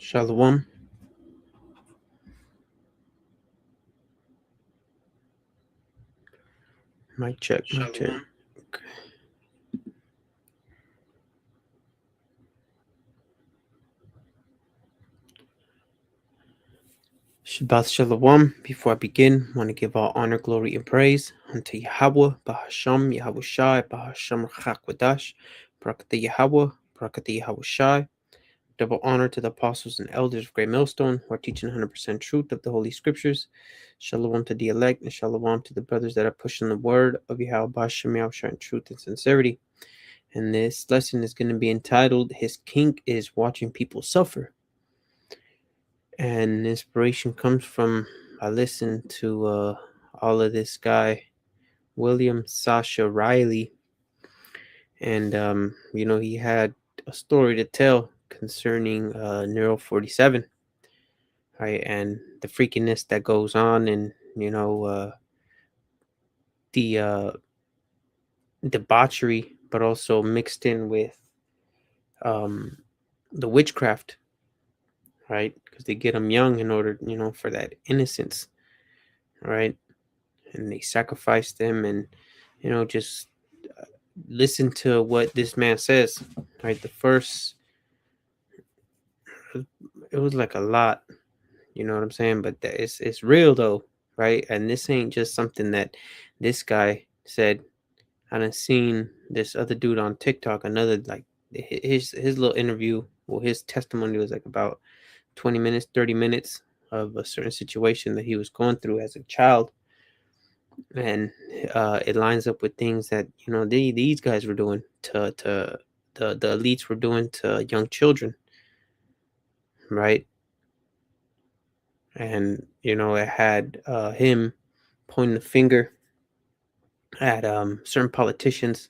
Shalom. Mic check, mic check. Okay. Shabbat Shalom. Before I begin, I want to give all honor, glory, and praise unto Yahweh, Bahasham, Yahweh Shai, Bahasham Chakwadash, Barakatah Yahweh, Barakatah Yahweh Shai. Double honor to the apostles and elders of Great Millstone who are teaching 100% truth of the Holy Scriptures. Shalom to the elect, and shalom to the brothers that are pushing the word of Yahweh, Bahasham, Yahweh Shai in truth and sincerity. And this lesson is going to be entitled, His Kink is Watching People Suffer. And inspiration comes from, I listened to all of this guy, William Sasha Riley. And, he had a story to tell concerning Neural 47, right? And the freakiness that goes on and, the debauchery, but also mixed in with the witchcraft, right? Because they get them young in order, for that innocence, right? And they sacrifice them and, just listen to what this man says, right? The first, it was like a lot, you know what I'm saying? But it's real though, right? And this ain't just something that this guy said. I done seen this other dude on TikTok, another like his little interview, well, his testimony was like about 20 minutes, 30 minutes of a certain situation that he was going through as a child. And it lines up with things that these guys were doing to the elites were doing to young children, right? And it had him pointing the finger at certain politicians.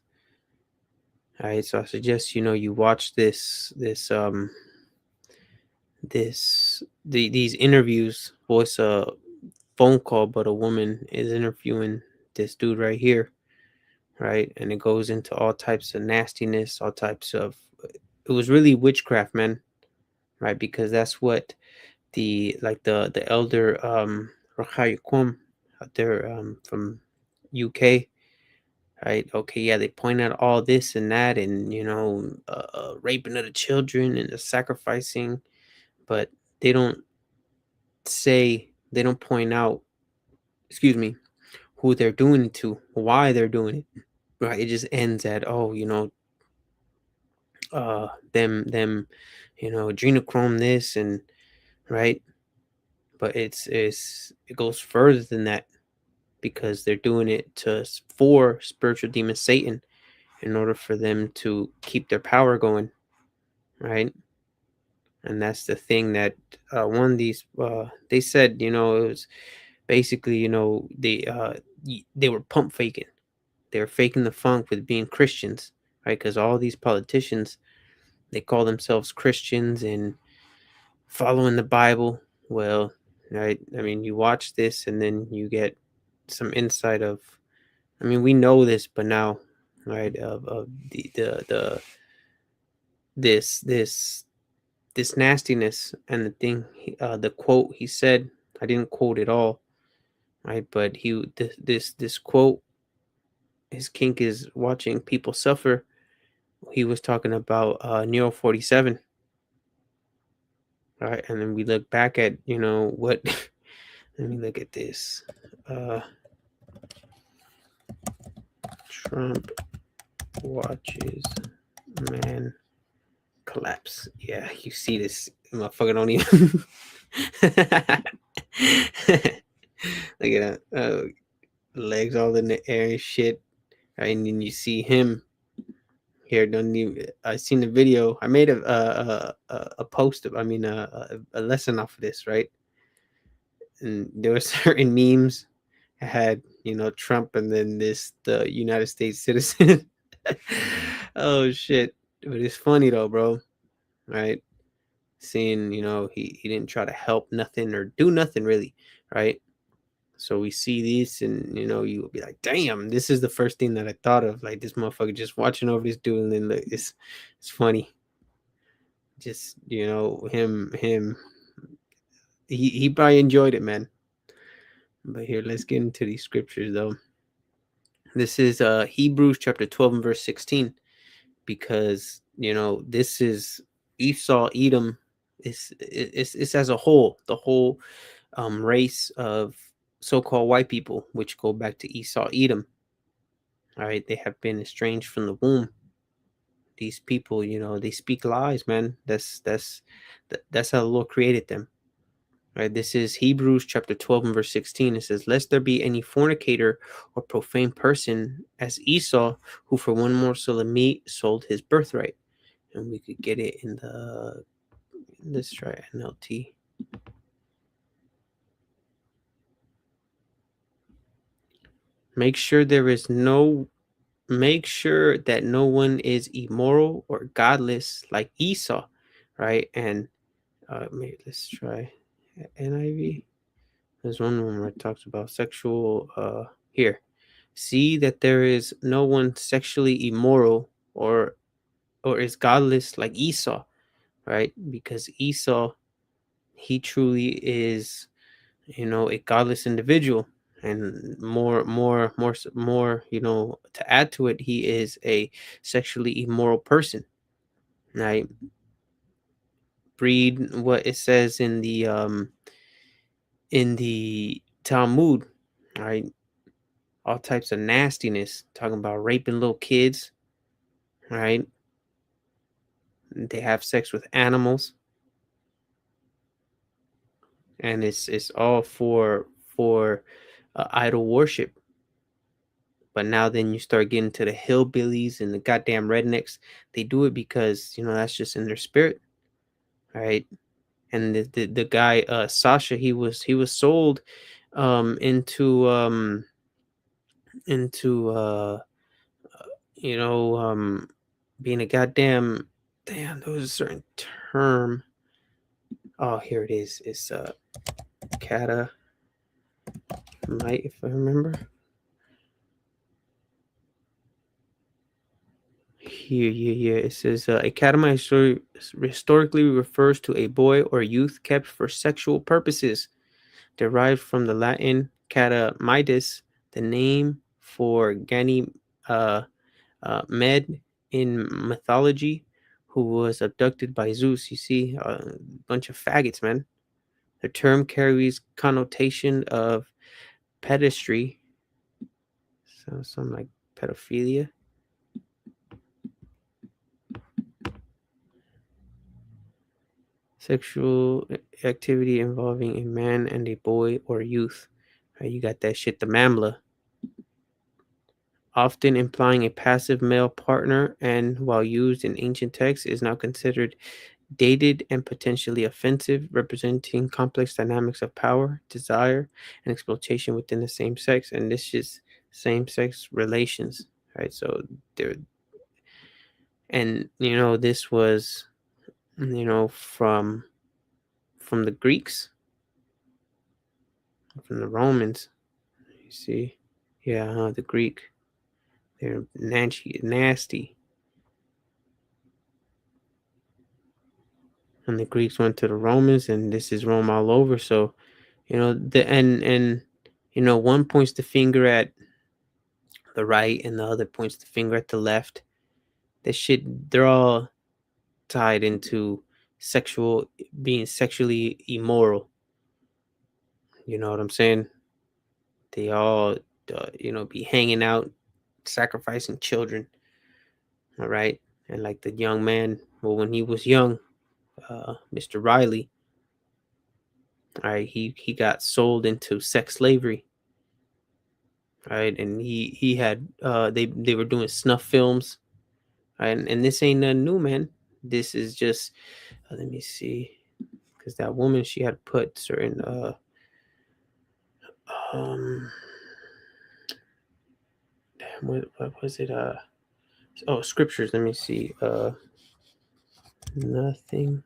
All right, so I suggest you watch these interviews. Voice a phone call, but a woman is interviewing this dude right here, right? And it goes into all types of nastiness, all types of. It was really witchcraft, man, right? Because that's what the elder Rakhai Kwum out there from UK, right? Okay, yeah, they point out all this and that, and raping of the children and the sacrificing, but they don't they don't point out, excuse me, who they're doing it to, why they're doing it, right? It just ends at them adrenochrome this and right, but it goes further than that because they're doing it for spiritual demon Satan in order for them to keep their power going, right? And that's the thing that one of these they said it was basically they were pump faking, they were faking the funk with being Christians, right? Because all these politicians, they call themselves Christians and following the Bible. Well, right, I mean, you watch this and then you get some insight of, I mean, we know this, but now, right, of the this nastiness and the thing, the quote he said, I didn't quote it all, right, but this quote, his kink is watching people suffer. He was talking about Neo 47, right, and then we look back at what. Let me look at this. Trump watches man collapse. Yeah, you see this motherfucker don't even. Look at that. Legs all in the air and shit. Right, and then you see him here. Don't even. I seen the video. I made a post. I mean, a lesson off of this, right? And there were certain memes that had Trump and then the United States citizen. Oh shit! But it's funny though, bro. Right? Seeing he didn't try to help nothing or do nothing really, right? So we see this, and you will be like, "Damn, this is the first thing that I thought of." Like this motherfucker just watching over this dude, and then like, it's funny, Just, him, he probably enjoyed it, man. But here, let's get into these scriptures, though. This is Hebrews chapter 12 and verse 16, because this is Esau, Edom. It's as a whole, the whole race of so-called white people, which go back to Esau, Edom. All right, they have been estranged from the womb. These people, they speak lies, man. That's how the Lord created them. Right, this is Hebrews chapter 12 and verse 16. It says, "Lest there be any fornicator or profane person as Esau, who for one morsel of meat sold his birthright." And we could get it in let's try NLT. Make sure that no one is immoral or godless like Esau, right? And maybe let's try NIV. There's one where it talks about sexual. Here, see that there is no one sexually immoral or is godless like Esau, right? Because Esau, he truly is, a godless individual, and more, to add to it, he is a sexually immoral person, right? Read what it says in the Talmud, right? All types of nastiness, talking about raping little kids, right? They have sex with animals, and it's all for idol worship. But now then you start getting to the hillbillies and the goddamn rednecks. They do it because that's just in their spirit, right? And the guy Sasha, he was sold into you know being a goddamn, damn, there was a certain term. Oh, here it is. It's cata might, if I remember. Here. It says a catamite historically refers to a boy or youth kept for sexual purposes, derived from the Latin catamitus, the name for uh, Med in mythology, who was abducted by Zeus. You see, a bunch of faggots, man. The term carries connotation of pedestry, so something like pedophilia. Sexual activity involving a man and a boy or youth. Right, you got that shit, the mamla. Often implying a passive male partner, and while used in ancient texts, is now considered dated and potentially offensive, representing complex dynamics of power, desire, and exploitation within the same sex. And this is same-sex relations, right? So there, and this was, from the Greeks, from the Romans. You see, yeah, the Greek, they're nasty, and the Greeks went to the Romans, and this is Rome all over. So the and one points the finger at the right, and the other points the finger at the left. This shit, they're all tied into being sexually immoral. You know what I'm saying? They all, be hanging out, sacrificing children. All right. And like the young man, well, when he was young, Mr. Riley, all right, he got sold into sex slavery. Right. And he had, they were doing snuff films. Right? And this ain't nothing new, man. This is just, let me see. Because that woman, she had put certain, um, damn, what was it? Oh, scriptures. Let me see. Nothing.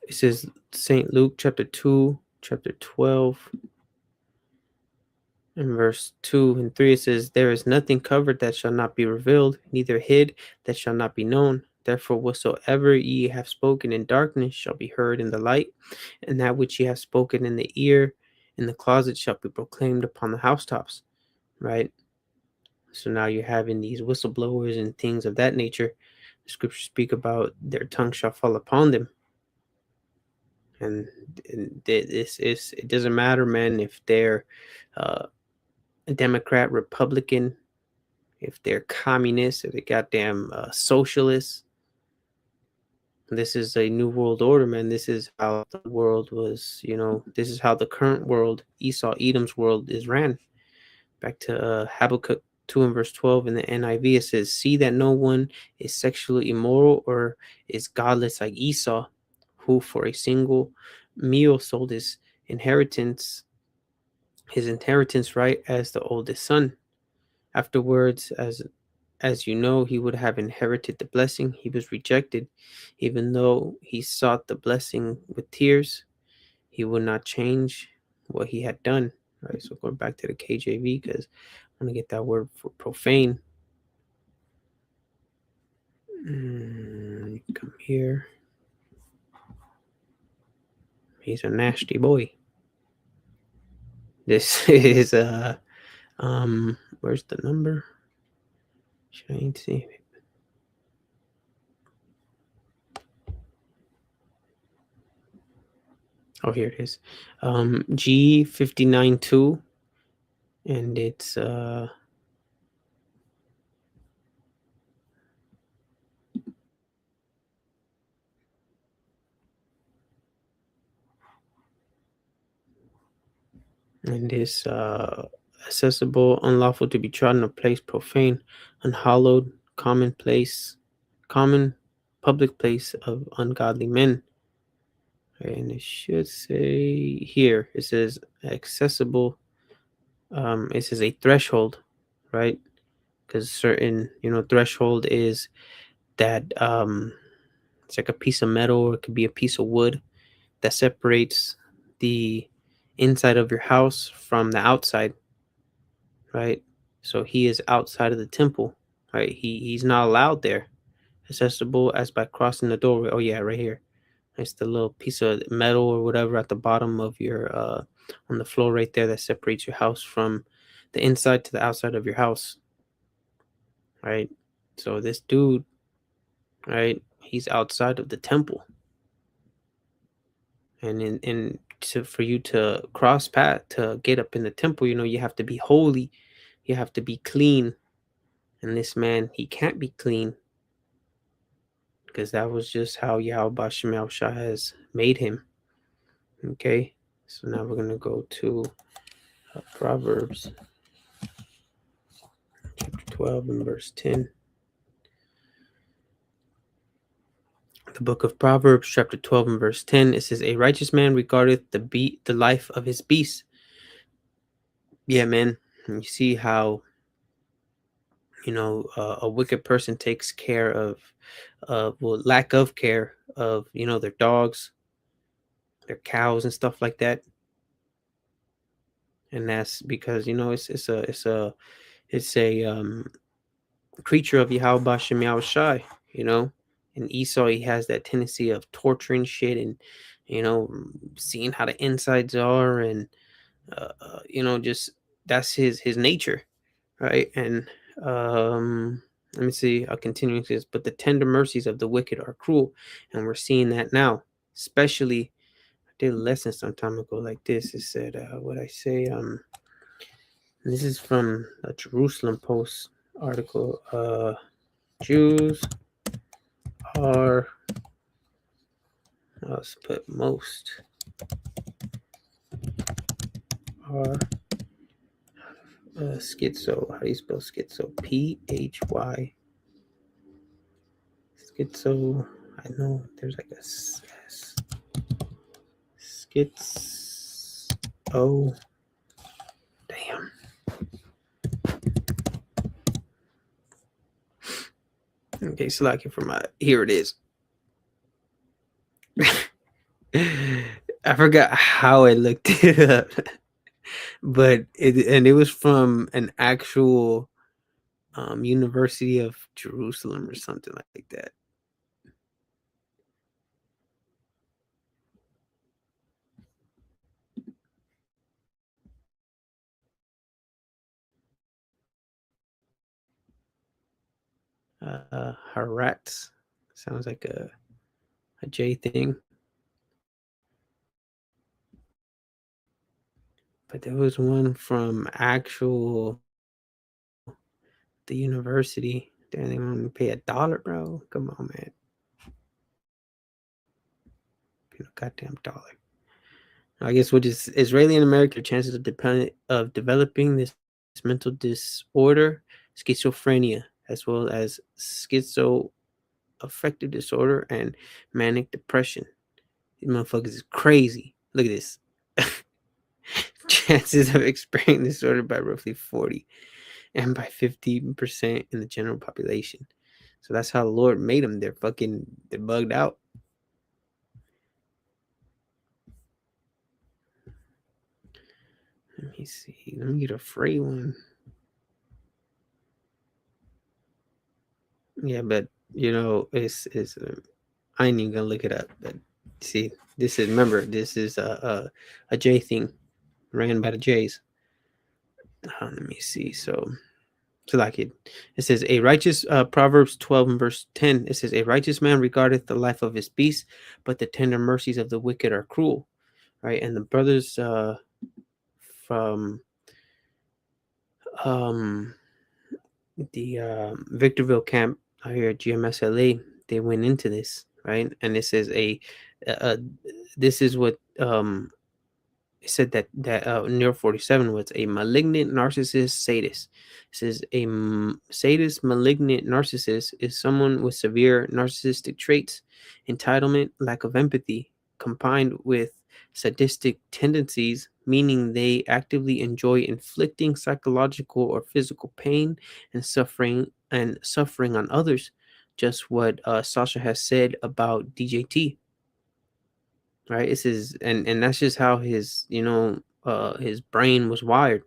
It says St. Luke chapter 2, chapter 12 and verse 2 and 3, it says, "There is nothing covered that shall not be revealed, neither hid that shall not be known. Therefore, whatsoever ye have spoken in darkness shall be heard in the light, and that which ye have spoken in the ear in the closet shall be proclaimed upon the housetops." Right? So now you're having these whistleblowers and things of that nature. The scriptures speak about their tongue shall fall upon them. And this is, it doesn't matter, man, if they're a Democrat, Republican, if they're communists, if they're goddamn socialists. This is a new world order, man. This is how the world was, this is how the current world, Esau, Edom's world, is ran. Back to Habakkuk 2 and verse 12 in the NIV, it says, "See that no one is sexually immoral or is godless like Esau, who for a single meal sold his inheritance right as the oldest son. Afterwards, as you know, he would have inherited the blessing. He was rejected, even though he sought the blessing with tears. He would not change what he had done." Right. So going back to the KJV, because I'm gonna get that word for profane. Come here. He's a nasty boy. This is where's the number? Should I see it? Oh, here it is. G59.2, and it's accessible, unlawful to be trodden or place, profane, unhallowed, common public place of ungodly men. And it should say here, it says accessible. It says a threshold, right? Because certain, threshold is that it's like a piece of metal, or it could be a piece of wood that separates the inside of your house from the outside, right? So he is outside of the temple, right? He's not allowed there. Accessible as by crossing the doorway. Oh yeah, right here. It's the little piece of metal or whatever at the bottom of your on the floor right there that separates your house from the inside to the outside of your house, right? So this dude, right, he's outside of the temple, and for you to cross path to get up in the temple, you have to be holy, you have to be clean, and this man, he can't be clean because that was just how Yahweh Shem Shah has made him. Okay, so now we're gonna go to Proverbs chapter 12 and verse 10. The book of Proverbs chapter 12 and verse 10, it says, "A righteous man regardeth the life of his beast." Yeah, man. And you see how a wicked person takes care of lack of care of their dogs, their cows and stuff like that. And that's because it's a creature of Yahweh Shem Yahushai, and Esau, he has that tendency of torturing shit and seeing how the insides are, and just that's his nature, right? And let me see, I'll continue this. "But the tender mercies of the wicked are cruel," and we're seeing that now. Especially, I did a lesson some time ago like this. It said, what I say, this is from a Jerusalem Post article. Jews are, let's put most are schizo. How do you spell schizo? Phy. Schizo. I know there's like a S. Schizo. Damn. Okay, slacking for my. Here it is. I forgot how I looked it up, but it was from an actual University of Jerusalem or something like that. Haratz sounds like a J thing, but there was one from actual the university. Damn, they want me to pay $1, bro. Come on, man. Pay a goddamn dollar. I guess what is Israeli and American chances of developing this mental disorder, schizophrenia, as well as schizoaffective disorder and manic depression. These motherfuckers is crazy. Look at this. Chances of experiencing disorder by roughly 40 and by 15% in the general population. So that's how the Lord made them. They're bugged out. Let me see. Let me get a free one. Yeah, but it's I ain't even gonna look it up. But see, this is a J thing ran by the J's. Let me see. So like it says a righteous Proverbs 12 and verse 10. It says a righteous man regardeth the life of his beast, but the tender mercies of the wicked are cruel. Right, and the brothers from um the Victorville camp out here at GMSLA, they went into this, right? And this is uh, this is what it said that Nero 47 was a malignant narcissist sadist. It says sadist malignant narcissist is someone with severe narcissistic traits, entitlement, lack of empathy, combined with sadistic tendencies, meaning they actively enjoy inflicting psychological or physical pain and suffering on others. Just what Sasha has said about DJT, right? This is and that's just how his brain was wired.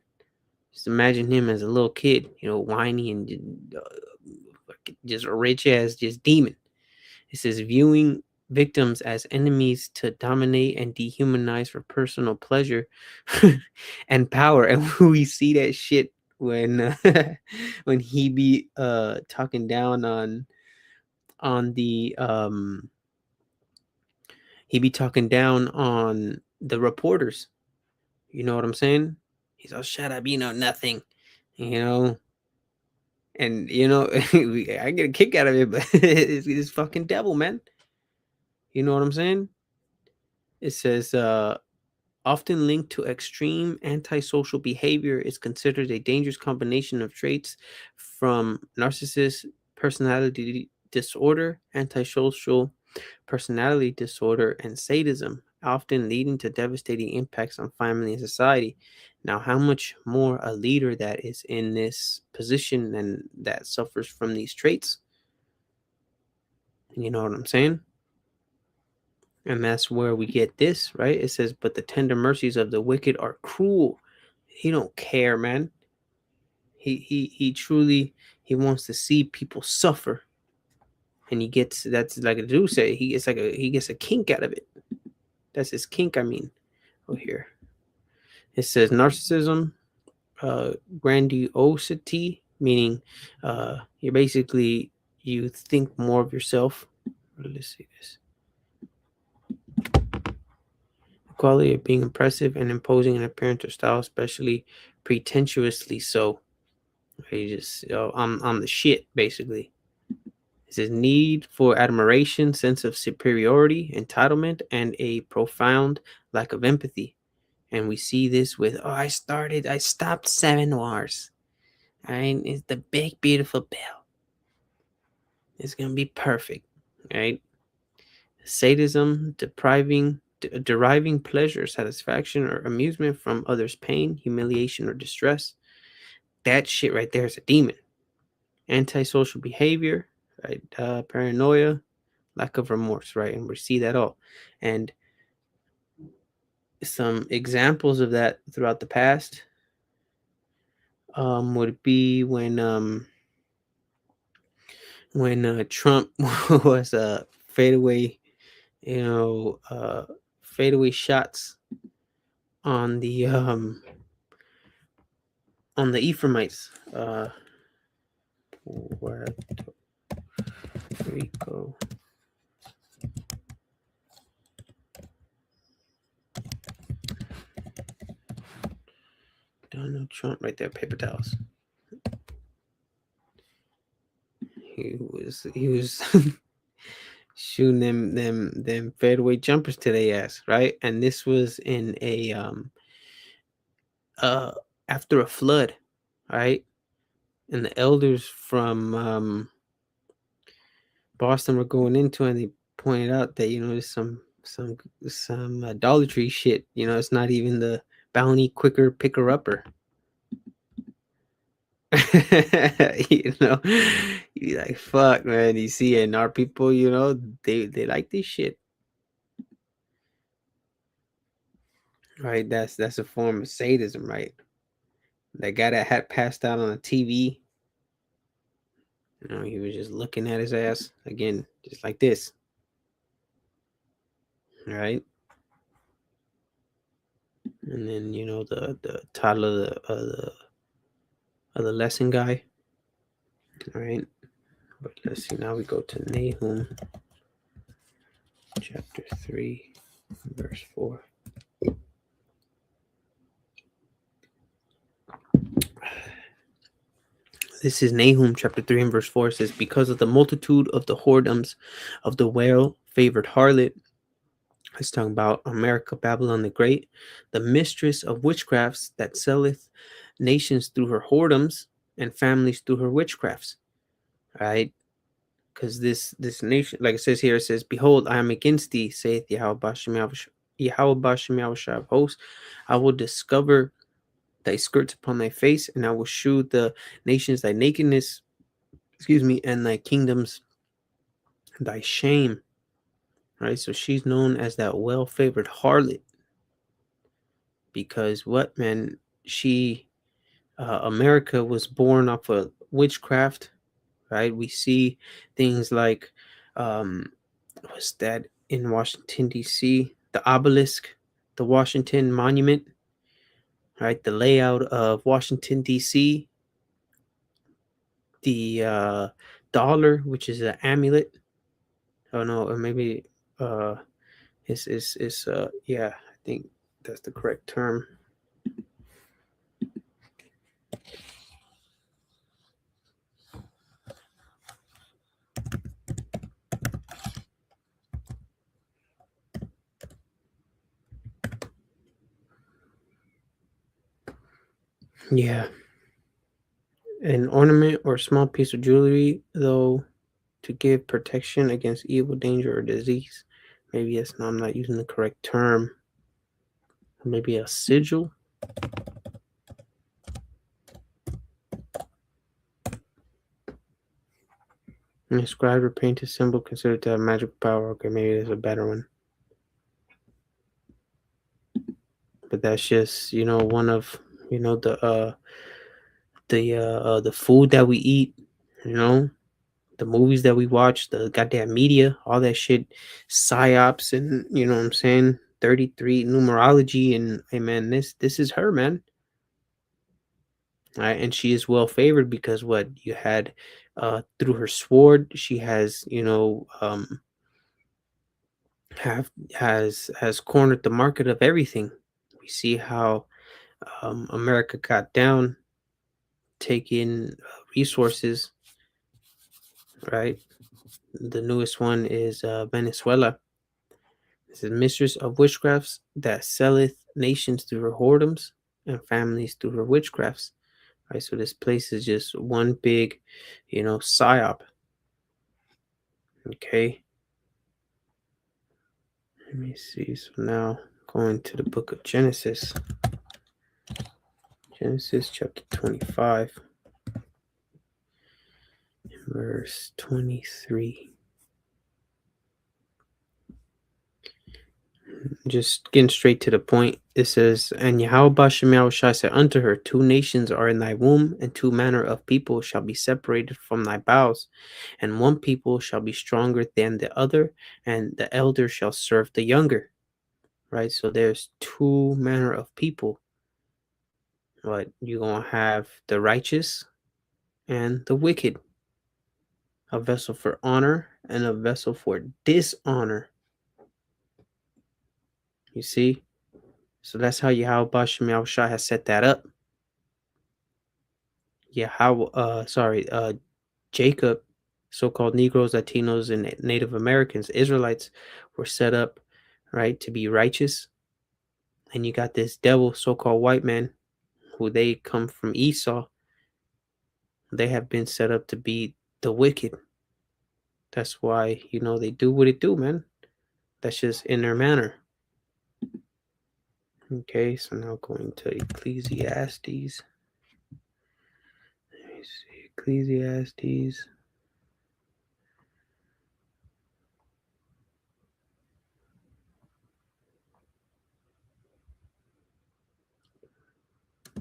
Just imagine him as a little kid, whiny and just a rich ass just demon. It says viewing victims as enemies to dominate and dehumanize for personal pleasure and power. And we see that shit when when he be talking down on the he be talking down on the reporters. You know what I'm saying? He's all shut up, nothing. You know, and I get a kick out of it, but it's fucking devil, man. You know what I'm saying? It says often linked to extreme antisocial behavior, is considered a dangerous combination of traits from narcissist personality disorder, antisocial personality disorder, and sadism, often leading to devastating impacts on family and society. Now, how much more a leader that is in this position and that suffers from these traits? You know what I'm saying? And that's where we get this, right? It says, but the tender mercies of the wicked are cruel. He don't care, man. He truly he wants to see people suffer. And that's like a Jew say, he gets a kink out of it. That's his kink, I mean. Oh here. It says narcissism, grandiosity, meaning you're basically you think more of yourself. Let's see this. Quality of being impressive and imposing in appearance or style, especially pretentiously so. You just, I'm the shit, basically. It says need for admiration, sense of superiority, entitlement, and a profound lack of empathy. And we see this with, I stopped 7 wars. Right? It's the big, beautiful bill. It's going to be perfect. Right? Sadism, deriving pleasure, satisfaction, or amusement from others' pain, humiliation, or distress. That shit right there is a demon. Antisocial behavior, right? Paranoia, lack of remorse, right? And we see that all. And some examples of that throughout the past would be when Trump was fadeaway, you know, fadeaway shots on the Ephraimites. Puerto Rico. Donald Trump, right there, paper towels. He was shooting them fadeaway jumpers to their ass, right? And this was in a uh after a flood, right? And the elders from Boston were going into it, and they pointed out that there's some idolatry shit. It's not even the bounty quicker picker upper. you know, you be like, fuck, man. You see, and our people, they like this shit, right? That's a form of sadism, right? That guy that had passed out on the TV, he was just looking at his ass again, just like this, right? And then the title of the lesson guy, all right? But let's see. Now we go to Nahum, chapter 3, verse 4. This is Nahum chapter 3 and verse 4. It says, because of the multitude of the whoredoms of the well-favored harlot, it's talking about America, Babylon the Great, the mistress of witchcrafts that selleth nations through her whoredoms and families through her witchcrafts. Right? Because this nation, like it says here, it says, behold, I am against thee, saith Yahweh Bashem of hosts. I will discover thy skirts upon thy face, and I will shew the nations thy nakedness, and thy kingdoms thy shame. Right? So she's known as that well-favored harlot because what, man? America was born off of witchcraft, right? We see things like, what's that in Washington, D.C.? The obelisk, the Washington Monument, right? The layout of Washington, D.C., the dollar, which is an amulet. Oh no, or maybe yeah, I think that's the correct term. Yeah, an ornament or small piece of jewelry, though, to give protection against evil, danger, or disease. Maybe I'm not using the correct term. Maybe a sigil. An inscribed or painted symbol considered to have magical power. Okay, maybe there's a better one. But that's just one of the food that we eat. The movies that we watch, the goddamn media, all that shit, psyops, and what I'm saying, 33 numerology, and hey man, this is her, man. Right, and she is well favored because what you had through her sword, she has has cornered the market of everything. We see how America got down, taking resources, right? The newest one is Venezuela. This is mistress of witchcrafts that selleth nations through her whoredoms and families through her witchcrafts. Right, so this place is just one big, psyop. Okay. Let me see. So now going to the book of Genesis. Genesis chapter 25, verse 23. Just getting straight to the point. It says, "And Yahweh Shemiah Shai said unto her, Two nations are in thy womb, and two manner of people shall be separated from thy bowels, and one people shall be stronger than the other, and the elder shall serve the younger." Right? So there's two manner of people. What you're gonna have the righteous and the wicked, a vessel for honor and a vessel for dishonor. You see? So that's how Yahweh Shemiah Shai has set that up. Jacob, so-called Negroes, Latinos, and Native Americans, Israelites, were set up, right, to be righteous. And you got this devil, so-called white man, who they come from Esau. They have been set up to be the wicked. That's why, they do what it do, man. That's just in their manner. Okay, so now going to Ecclesiastes. Let me see, Ecclesiastes.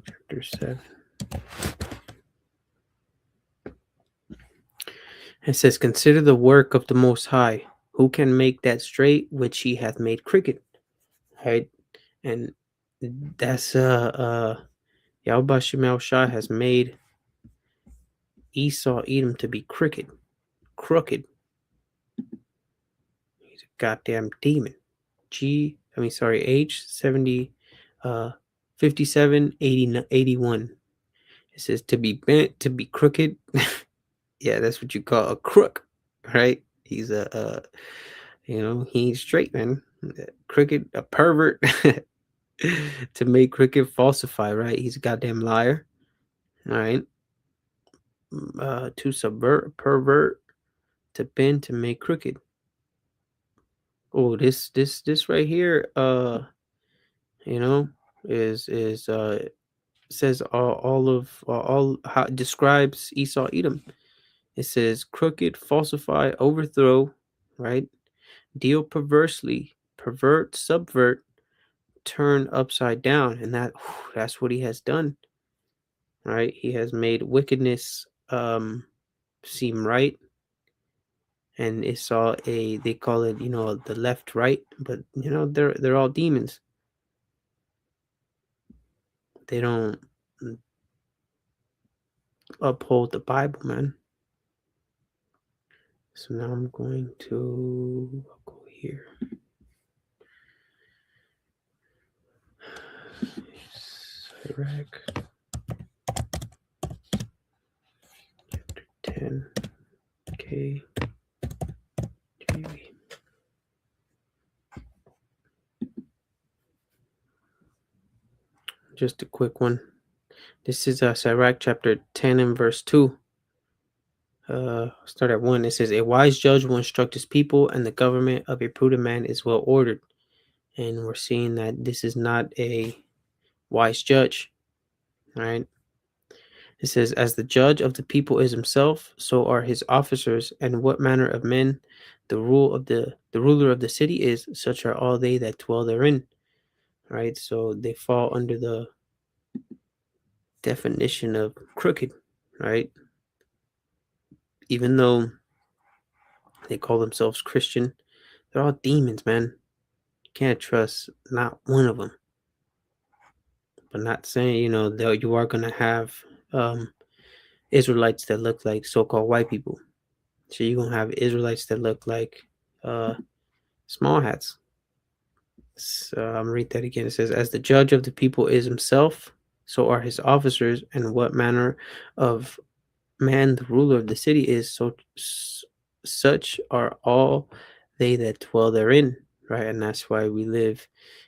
Chapter 7. It says, "Consider the work of the Most High, who can make that straight which he hath made crooked." Right? And that's Yahweh Shemel Shah has made Esau Edom to be crooked. He's a goddamn demon. H 57 81. It says to be bent, to be crooked. Yeah, that's what you call a crook, right? He's he ain't straight, man. Crooked, a pervert. To make crooked, falsify, right? He's a goddamn liar. All right. To subvert, pervert, to bend, to make crooked. Oh, this right here, you know, is says all how it describes Esau Edom. It says crooked, falsify, overthrow, right? Deal perversely, pervert, subvert, turn upside down, and that's what he has done. Right? He has made wickedness seem right, and it saw they call it the left right, but they're all demons. They don't uphold the Bible, man. So now I'm going to go here. Sirach chapter 10. Okay. Just a quick one. This is Sirach chapter 10 and verse 2. Start at 1. It says, "A wise judge will instruct his people, and the government of a prudent man is well ordered." And we're seeing that this is not a wise judge, right? It says, "As the judge of the people is himself, so are his officers, and what manner of men the ruler of the city is, such are all they that dwell therein." Right? So they fall under the definition of crooked, right? Even though they call themselves Christian, they're all demons, man. You can't trust not one of them. But not saying, that you are gonna have Israelites that look like so-called white people. So you're gonna have Israelites that look like small hats. So I'm gonna read that again. It says, "As the judge of the people is himself, so are his officers, and what manner of man the ruler of the city is, such are all they that dwell therein." Right, and that's why we live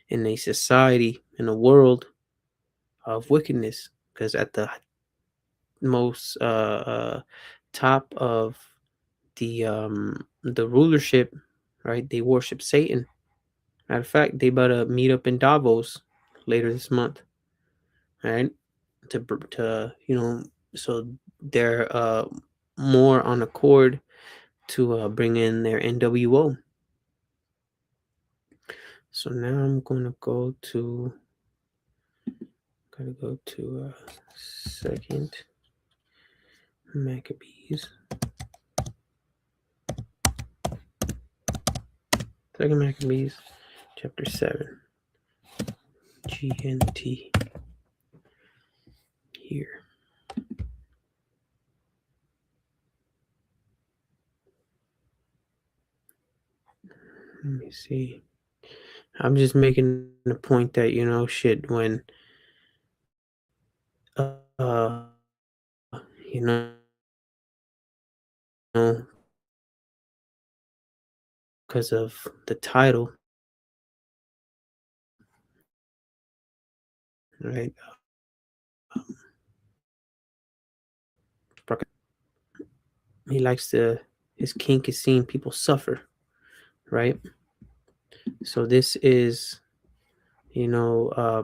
in a society, in a world of wickedness, because at the most top of the rulership, right, they worship Satan. Matter of fact, they about to meet up in Davos later this month, right? To so they're more on accord to bring in their NWO. So now I'm gonna go to second Maccabees. Second Maccabees, chapter 7. GNT here. Let me see. I'm just making the point that, shit, when, uh, you know, because of the title, right? He likes his kink is seeing people suffer, right? So this is, you know, uh,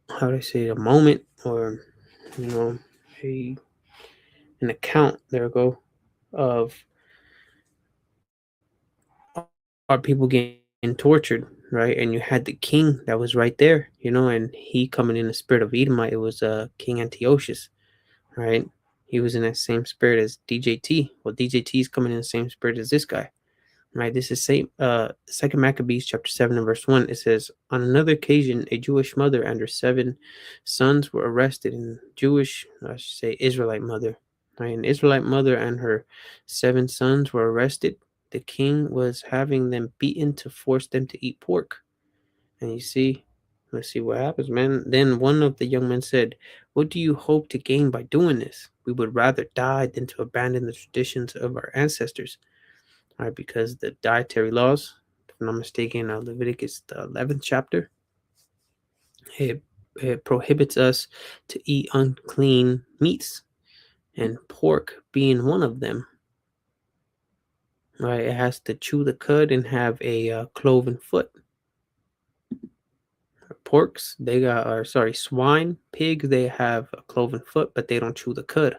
how do I say, a moment, or, you know, a an account, there we go, of our people getting tortured, right? And you had the king that was right there, and he coming in the spirit of Edomite. It was King Antiochus, right? He was in that same spirit as DJT. Well, DJT is coming in the same spirit as this guy, right? This is same Second Maccabees chapter 7 and verse 1. It says, on another occasion, a Jewish mother and her 7 sons were arrested. And Jewish, I should say, Israelite mother, right? An Israelite mother and her 7 sons were arrested. The king was having them beaten to force them to eat pork. And you see, let's see what happens, man. Then one of the young men said, what do you hope to gain by doing this? We would rather die than to abandon the traditions of our ancestors. All right, because the dietary laws, if I'm not mistaken, Leviticus, the 11th chapter, it, it prohibits us to eat unclean meats, and pork being one of them. Right, it has to chew the cud and have a cloven foot. Porks, they got, or sorry, swine, pigs, they have a cloven foot, but they don't chew the cud.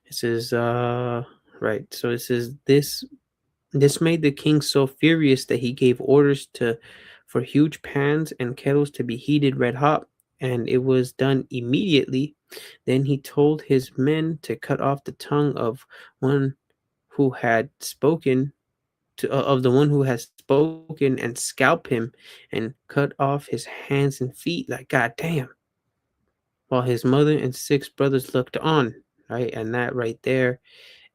It says, right. So it says this made the king so furious that he gave orders for huge pans and kettles to be heated red hot, and it was done immediately. Then he told his men to cut off the tongue of one who had spoken of the one who had spoken, and scalp him and cut off his hands and feet. Like, goddamn. While his mother and 6 brothers looked on, right? And that right there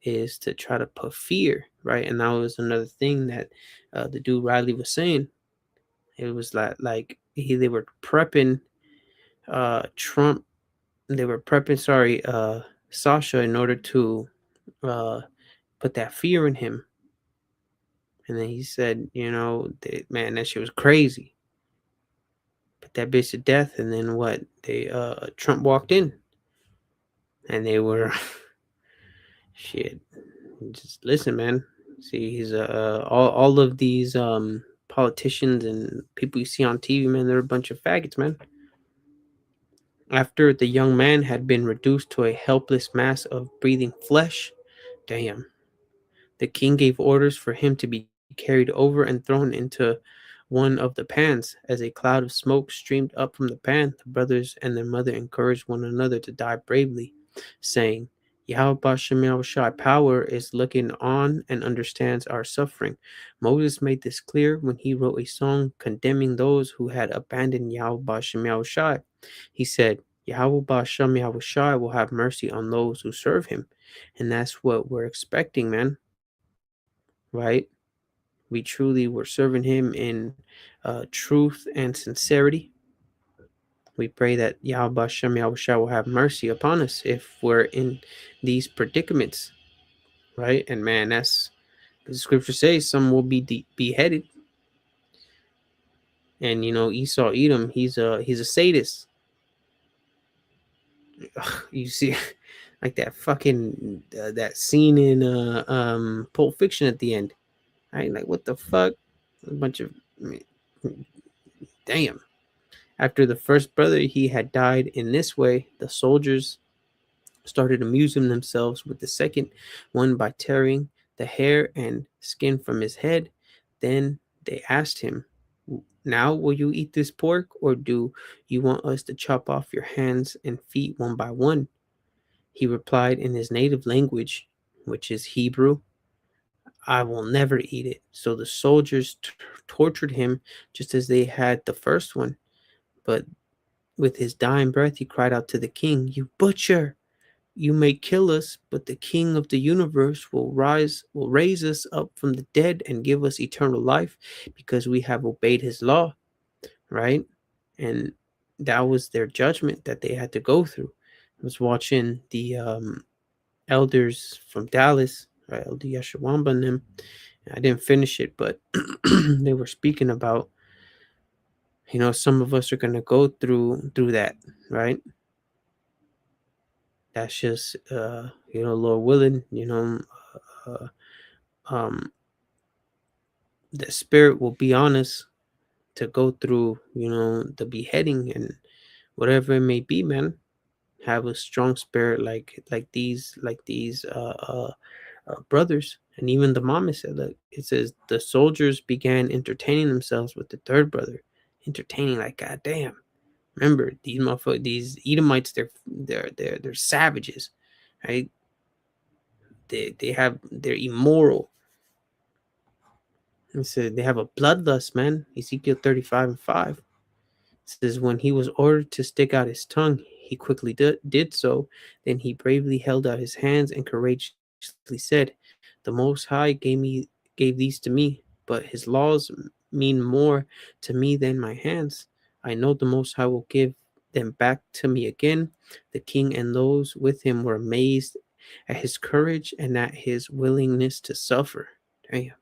is to try to put fear, right? And that was another thing that the dude Riley was saying. It was they were prepping Trump. They were prepping, sorry, Sasha, in order to uh, put that fear in him. And then he said, man, that shit was crazy. Put that bitch to death. And then what? Trump walked in, and they were shit. Just listen, man. See, he's all of these politicians and people you see on TV, man, they're a bunch of faggots, man. After the young man had been reduced to a helpless mass of breathing flesh, damn, the king gave orders for him to be carried over and thrown into one of the pans. As a cloud of smoke streamed up from the pan, the brothers and their mother encouraged one another to die bravely, saying, Yahweh Bashem Yahushai power is looking on and understands our suffering. Moses made this clear when he wrote a song condemning those who had abandoned Yahweh Bashem Yahushai. He said, Yahweh Bashem Yahushai will have mercy on those who serve him. And that's what we're expecting, man. Right? We truly were serving him in truth and sincerity. We pray that Yahweh Shem Yahushua will have mercy upon us if we're in these predicaments, right? And man, that's the scripture says some will be beheaded. And Esau Edom, he's a sadist. You see, like that fucking that scene in Pulp Fiction at the end. Right? Like, what the fuck? A bunch of, damn. After the first brother he had died in this way, the soldiers started amusing themselves with the second one by tearing the hair and skin from his head. Then they asked him, "Now will you eat this pork, or do you want us to chop off your hands and feet one by one?" He replied in his native language, which is Hebrew, "I will never eat it." So the soldiers tortured him just as they had the first one. But with his dying breath, he cried out to the king, "You butcher! You may kill us, but the King of the universe will raise us up from the dead and give us eternal life because we have obeyed his law," right? And that was their judgment that they had to go through. I was watching the elders from Dallas, right, Elder Yeshawamba and them. I didn't finish it, but they were speaking about, some of us are gonna go through that, right? That's just Lord willing, uh, um the spirit will be on us to go through, the beheading and whatever it may be, man. Have a strong spirit like these brothers. And even the mama said, look, it says the soldiers began entertaining themselves with the third brother. Entertaining, like, god damn. Remember, these motherfuckers, these Edomites, they're savages, right? They're immoral. It said they have a bloodlust, man. Ezekiel 35:5. Says when he was ordered to stick out his tongue, he quickly did so. Then he bravely held out his hands and courageously said, "The Most High gave these to me, but his laws mean more to me than my hands. I know the Most High will give them back to me again." The king and those with him were amazed at his courage and at his willingness to suffer. Damn.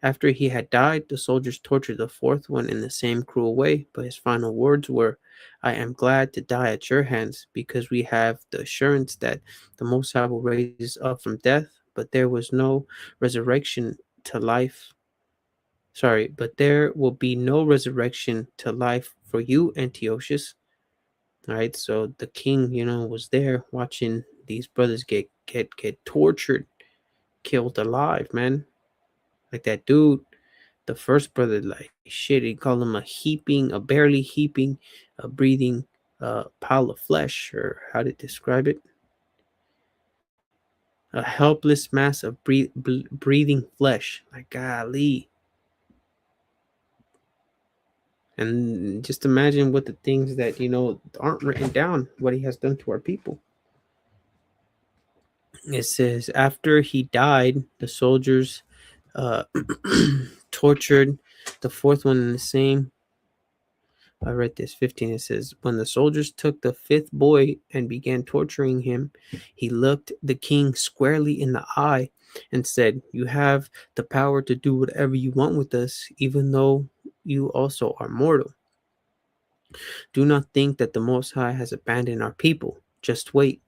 After he had died, the soldiers tortured the fourth one in the same cruel way, but his final words were, "I am glad to die at your hands, because we have the assurance that the Most High will raise us up from death, but there was no resurrection to life. Sorry, but there will be no resurrection to life for you, Antiochus." All right, so the king, was there watching these brothers get tortured, killed alive, man. Like that dude, the first brother, like shit, he called him a barely heaping, a breathing pile of flesh, or how to describe it, a helpless mass of breathing flesh. Like golly, and just imagine what the things that aren't written down, what he has done to our people. It says after he died, the soldiers uh, tortured the fourth one in the same. I read this 15. It says, when the soldiers took the fifth boy and began torturing him, he looked the king squarely in the eye and said, "You have the power to do whatever you want with us, even though you also are mortal. Do not think that the Most High has abandoned our people. Just wait.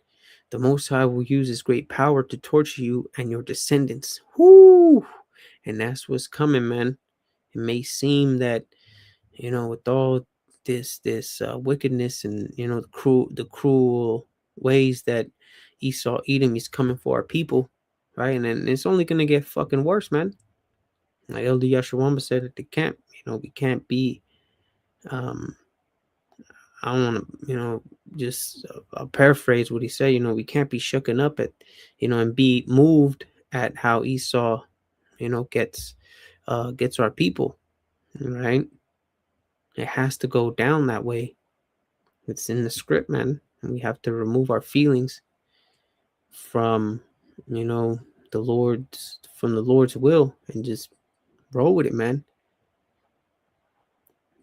The Most High will use his great power to torture you and your descendants." Whoo! And that's what's coming, man. It may seem that with all this wickedness and the cruel ways that Esau Edom is coming for our people, right? And then it's only gonna get fucking worse, man. Like Elder Yashawamba said at the camp, we can't be. Um, I don't want to, just I'll paraphrase what he said. We can't be shooken up at, and be moved at how Esau, gets our people, right? It has to go down that way. It's in the script, man. And we have to remove our feelings from, you know, the Lord's will and just roll with it, man.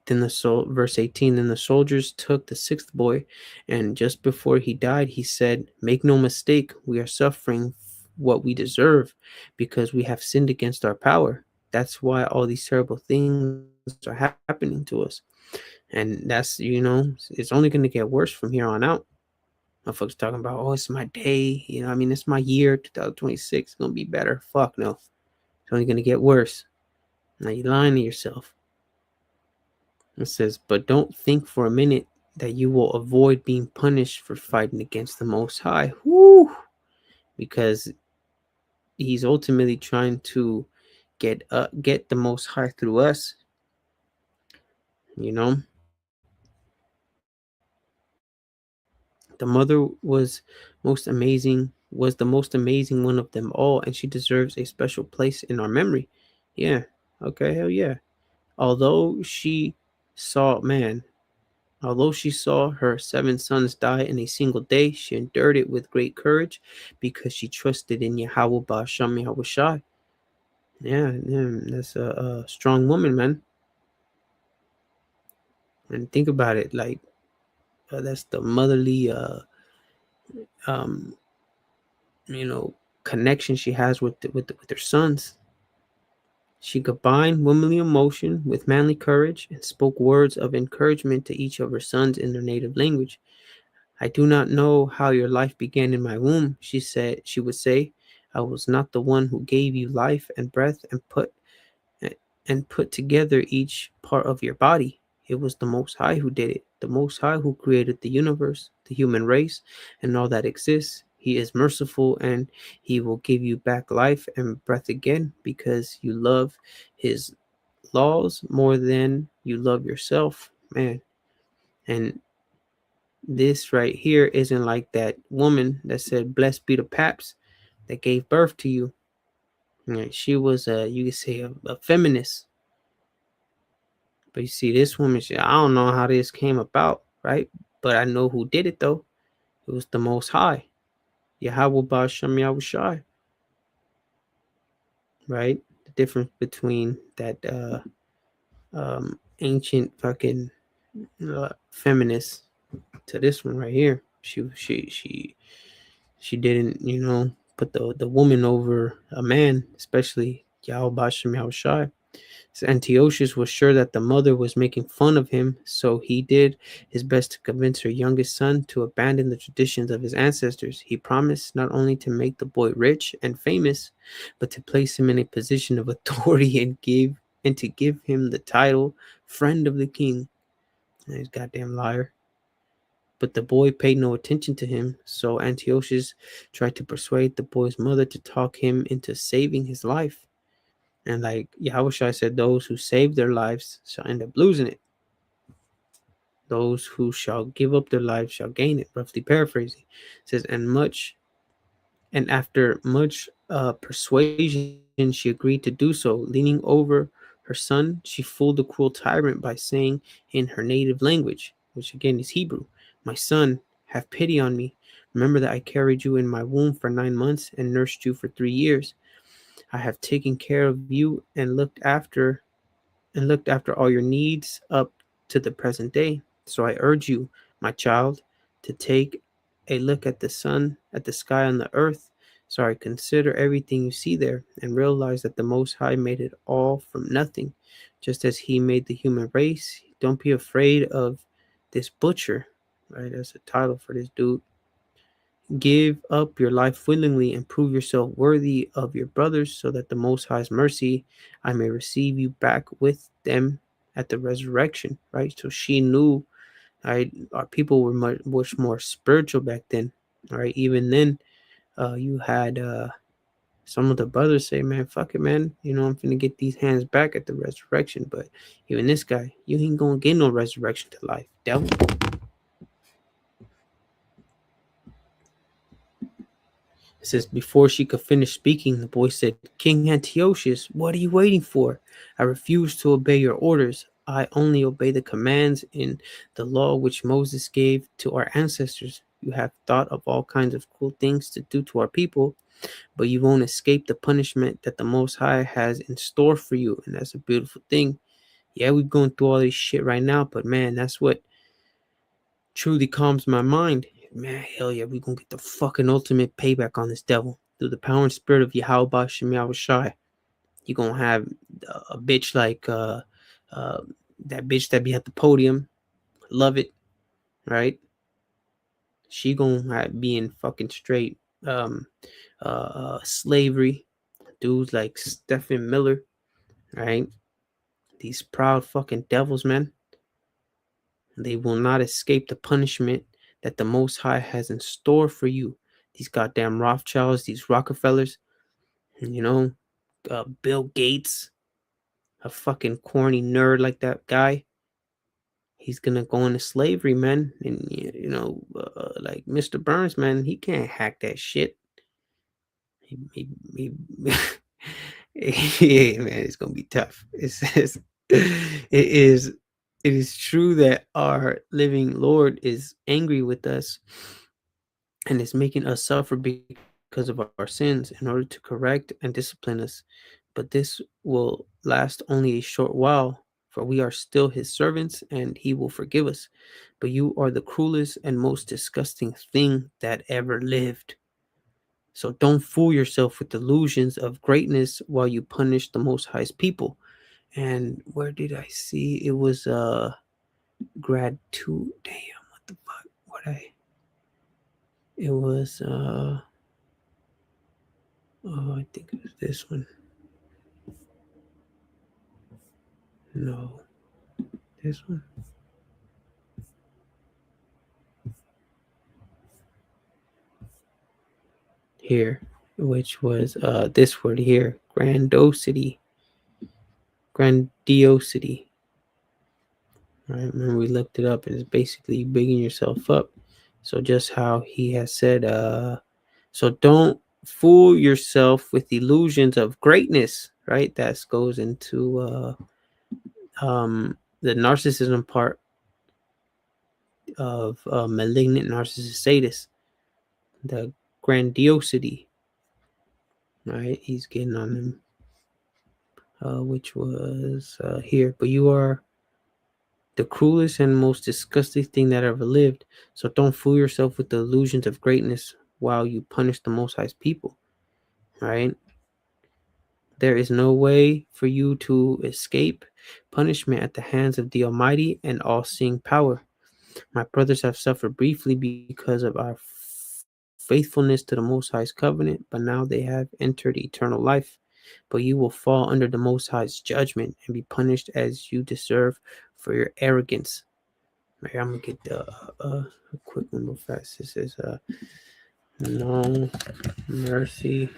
Verse 18, then the soldiers took the sixth boy, and just before he died, he said, "Make no mistake, we are suffering what we deserve because we have sinned against our power. That's why all these terrible things are happening to us." And it's only going to get worse from here on out. Motherfuckers talking about, "Oh, it's my day. It's my year, 2026. It's going to be better." Fuck no. It's only going to get worse. Now you're lying to yourself. It says, "But don't think for a minute that you will avoid being punished for fighting against the Most High. Woo! Because he's ultimately trying to get the Most High through us. You know, the mother was the most amazing one of them all, and she deserves a special place in our memory. Yeah. Okay. Hell yeah. Although she saw man, Although she saw her 7 sons die in a single day, she endured it with great courage because she trusted in Yahweh Ba'asham Yahweh Shai. Yeah, yeah, that's a strong woman, man. And think about it, like that's the motherly, um, you know, connection she has with her sons. She combined womanly emotion with manly courage and spoke words of encouragement to each of her sons in their native language. I do not know how your life began in my womb, she would say. I was not the one who gave you life and breath and put together each part of your body. It was the Most High who did it, the Most High who created the universe, the human race, and all that exists. He is merciful and he will give you back life and breath again because you love his laws more than you love yourself, man. And this right here isn't like that woman that said, "Blessed be the paps that gave birth to you." Right? She was you could say a feminist. But you see, this woman, I don't know how this came about, right? But I know who did it though. It was the Most High, Yahweh Ba'asham Yahweh Shai, right? The difference between that ancient fucking feminist to this one right here. She didn't, put the woman over a man, especially Yahweh Bashim Yahweh Shai. So Antiochus was sure that the mother was making fun of him, so he did his best to convince her youngest son to abandon the traditions of his ancestors. He promised not only to make the boy rich and famous, but to place him in a position of authority and to give him the title friend of the king. He's a goddamn liar. But the boy paid no attention to him, so Antiochus tried to persuade the boy's mother to talk him into saving his life. And like Yahushua said, those who save their lives shall end up losing it. Those who shall give up their lives shall gain it. Roughly paraphrasing. It says, and after much persuasion, she agreed to do so. Leaning over her son, she fooled the cruel tyrant by saying in her native language, which again is Hebrew, "My son, have pity on me. Remember that I carried you in my womb for 9 months and nursed you for 3 years. I have taken care of you and looked after all your needs up to the present day. So I urge you, my child, to take a look at the sun, at the sky, and the earth. Sorry, consider everything you see there and realize that the Most High made it all from nothing, just as He made the human race. Don't be afraid of this butcher, right? That's a title for this dude. Give up your life willingly and prove yourself worthy of your brothers, so that the Most High's mercy I may receive you back with them at the resurrection. Right? So she knew, right? Our people were much more spiritual back then. All right. Even then, you had some of the brothers say, "Man, fuck it, man. I'm finna get these hands back at the resurrection." But even this guy, you ain't gonna get no resurrection to life, devil. It says, before she could finish speaking, the boy said, "King Antiochus, what are you waiting for? I refuse to obey your orders. I only obey the commands in the law which Moses gave to our ancestors. You have thought of all kinds of cool things to do to our people, but you won't escape the punishment that the Most High has in store for you." And that's a beautiful thing. Yeah, we're going through all this shit right now, but man, that's what truly calms my mind. Man, hell yeah, we gonna get the fucking ultimate payback on this devil. Through the power and spirit of Yahweh Bashem Yahweh Shai. You gonna have a bitch like uh that bitch that be at the podium. Love it, right? She gonna be in fucking straight um slavery. Dudes like Stephen Miller, right? These proud fucking devils, man. They will not escape the punishment that the Most High has in store for you. These goddamn Rothschilds, these Rockefellers, you know, Bill Gates, a fucking corny nerd like that guy. He's gonna go into slavery, man. And like Mr. Burns, man, he can't hack that shit. He yeah, man, it's gonna be tough. It is true that our living Lord is angry with us and is making us suffer because of our sins in order to correct and discipline us. But this will last only a short while, for we are still his servants and he will forgive us. But you are the cruelest and most disgusting thing that ever lived. So don't fool yourself with delusions of greatness while you punish the Most High's people. And where did I see it was grad 2? Damn, what the fuck? It was oh, I think it was this one. No, this one. Here, which was this word here, grandiosity. Right? Remember we looked it up, and it's basically bigging yourself up. So just how he has said, so don't fool yourself with illusions of greatness, right? That goes into the narcissism part of malignant narcissist sadist, the grandiosity, right? He's getting on them, which was here. But you are the cruelest and most disgusting thing that ever lived. So don't fool yourself with the illusions of greatness while you punish the Most High's people, right? There is no way for you to escape punishment at the hands of the Almighty and all seeing power. My brothers have suffered briefly because of our faithfulness to the Most High's covenant, but now they have entered eternal life. But you will fall under the Most High's judgment and be punished as you deserve for your arrogance. Right, I'm gonna get a quick one real fast. This is no mercy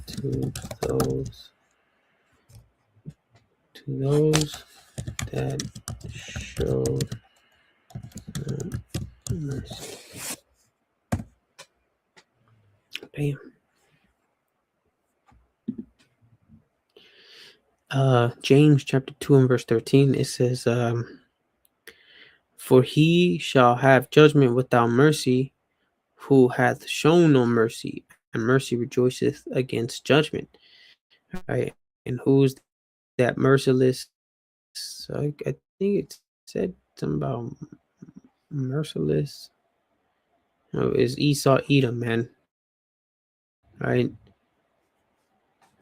to those that show mercy. Bam. James chapter 2 and verse 13. It says, "For he shall have judgment without mercy, who hath shown no mercy, and mercy rejoiceth against judgment." Right, and who's that merciless? I think it said something about merciless. No, is Esau Edom, man? Right?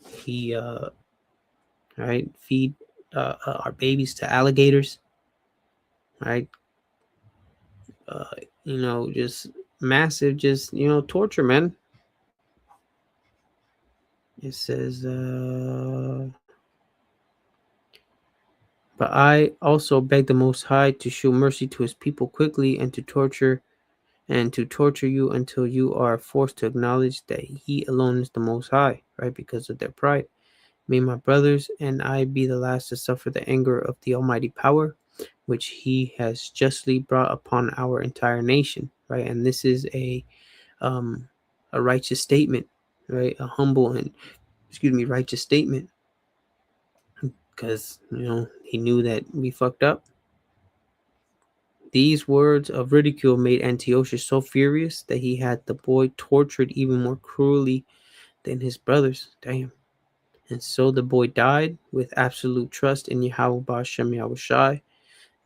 He right, feed our babies to alligators, right? Uh, just massive, just torture, man. It says, but I also beg the Most High to show mercy to His people quickly, and to torture you until you are forced to acknowledge that He alone is the Most High, right? Because of their pride. May my brothers and I be the last to suffer the anger of the Almighty power, which He has justly brought upon our entire nation, right? And this is a righteous statement, right? A humble and righteous statement, because He knew that we fucked up. These words of ridicule made Antiochus so furious that he had the boy tortured even more cruelly than his brothers. Damn. And so the boy died with absolute trust in Yahweh Ba'Shem Yahushai,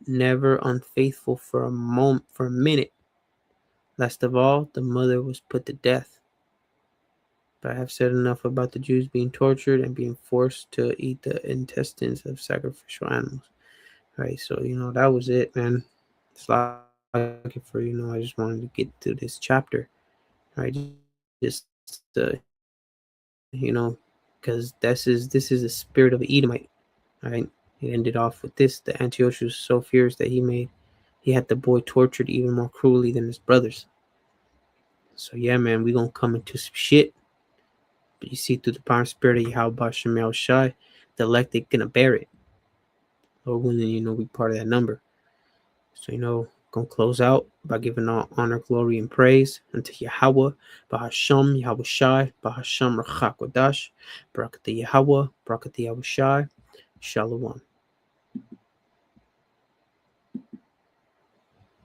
never unfaithful for a minute. Last of all, the mother was put to death. But I have said enough about the Jews being tortured and being forced to eat the intestines of sacrificial animals. Right, so that was it, man. It's like for I just wanted to get to this chapter, right? Just you know, because this is the spirit of an Edomite, right? It ended off with this. The Antiochus was so fierce that he had the boy tortured even more cruelly than his brothers. So yeah, man, we gonna come into some shit. But you see, through the power and spirit of Yahweh Shem Shai, the elected gonna bear it. Lord willing, we part of that number. So, gonna close out by giving all honor, glory, and praise unto Yahweh, Bahasham, Yahweh Shai, Bahasham Rachakwadash, Barakati Yahweh, Barakati Yahweh Shai, Shalom.